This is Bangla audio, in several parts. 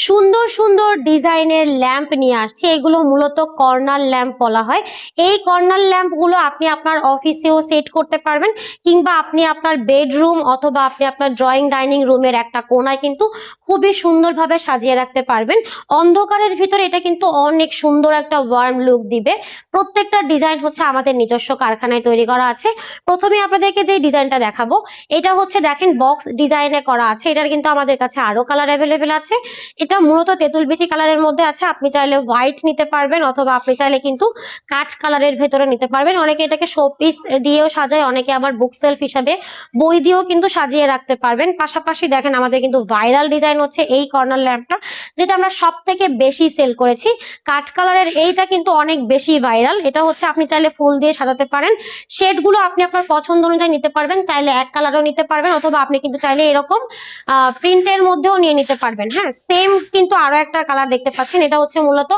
সুন্দর সুন্দর ডিজাইনের ল্যাম্প নিয়ে আসছি। এগুলো মূলত কর্নার ল্যাম্প বলা হয়। এই কর্নার ল্যাম্পগুলো আপনি আপনার অফিসেও সেট করতে পারবেন, কিংবা আপনি আপনার বেডরুম অথবা আপনি আপনার ড্রয়িং ডাইনিং রুমের একটা কোনায় কিন্তু খুবই সুন্দরভাবে সাজিয়ে রাখতে পারবেন। অন্ধকারের ভিতরে এটা কিন্তু অনেক সুন্দর একটা ওয়ার্ম লুক দিবে। প্রত্যেকটা ডিজাইন হচ্ছে আমাদের নিজস্ব কারখানায় তৈরি করা আছে। প্রথমে আপনাদেরকে যে ডিজাইনটা দেখাবো, এটা হচ্ছে দেখেন বক্স ডিজাইনে করা আছে। এটার কিন্তু আমাদের কাছে আরো কালার অ্যাভেলেবেল আছে। এটা মূলত তেঁতুল বিচি কালারের মধ্যে আছে। আপনি চাইলে হোয়াইট নিতে পারবেন, অথবা আপনি চাইলে কিন্তু কাঠ কালারের ভেতরে নিতে পারবেন। অনেকে এটাকে শোপিস দিয়েও সাজায়, অনেকে আবার বুক সেলফ হিসাবে বই দিয়েও কিন্তু সাজিয়ে রাখতে পারবেন। পাশাপাশি দেখেন আমাদের কিন্তু ভাইরাল ডিজাইন হচ্ছে এই কর্নার ল্যাম্পটা, যেটা আমরা সব থেকে বেশি সেল করেছি। কাঠ কালারের এইটা কিন্তু অনেক বেশি ভাইরাল। এটা হচ্ছে আপনি চাইলে ফুল দিয়ে সাজাতে পারেন। শেডগুলো আপনি আপনার পছন্দ অনুযায়ী নিতে পারবেন, চাইলে এক কালারও নিতে পারবেন, অথবা আপনি কিন্তু চাইলে এরকম প্রিন্টের মধ্যেও নিয়ে নিতে পারবেন। হ্যাঁ, সেম কিন্তু আরো একটা কালার দেখতে পাচ্ছেন, এটা হচ্ছে মূলত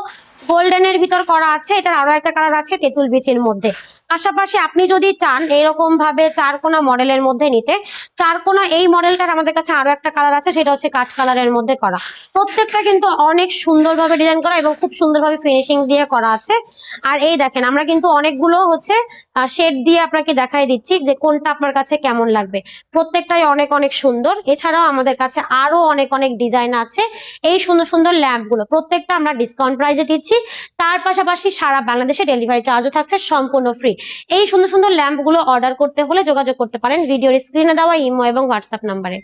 গোল্ডেনের ভিতর করা আছে। এটার আরো একটা কালার আছে তেঁতুল বিচির মধ্যে। পাশাপাশি আপনি যদি চান এরকম ভাবে চারকোনা মডেলের মধ্যে নিতে, চারকোনা এই মডেলটার আমাদের কাছে আরো একটা কালার আছে, সেটা হচ্ছে কাঠ কালারের মধ্যে করা। প্রত্যেকটা কিন্তু অনেক সুন্দরভাবে ডিজাইন করা এবং খুব সুন্দরভাবে ফিনিশিং দিয়ে করা আছে। আর এই দেখেন আমরা কিন্তু অনেকগুলো হচ্ছে শেড দিয়ে আপনাকে দেখাই দিচ্ছি যে কোনটা আপনার কাছে কেমন লাগবে। প্রত্যেকটাই অনেক অনেক সুন্দর। এছাড়াও আমাদের কাছে আরো অনেক অনেক ডিজাইন আছে। এই সুন্দর সুন্দর ল্যাম্পগুলো প্রত্যেকটা আমরা ডিসকাউন্ট প্রাইসে দিচ্ছি। তার পাশাপাশি সারা বাংলাদেশে ডেলিভারি চার্জও থাকছে সম্পূর্ণ ফ্রি। এই সুন্দর সুন্দর ল্যাম্পগুলো অর্ডার করতে হলে যোগাযোগ করতে পারেন ভিডিওর স্ক্রিনে দেওয়া ইমো এবং হোয়াটসঅ্যাপ নাম্বারে।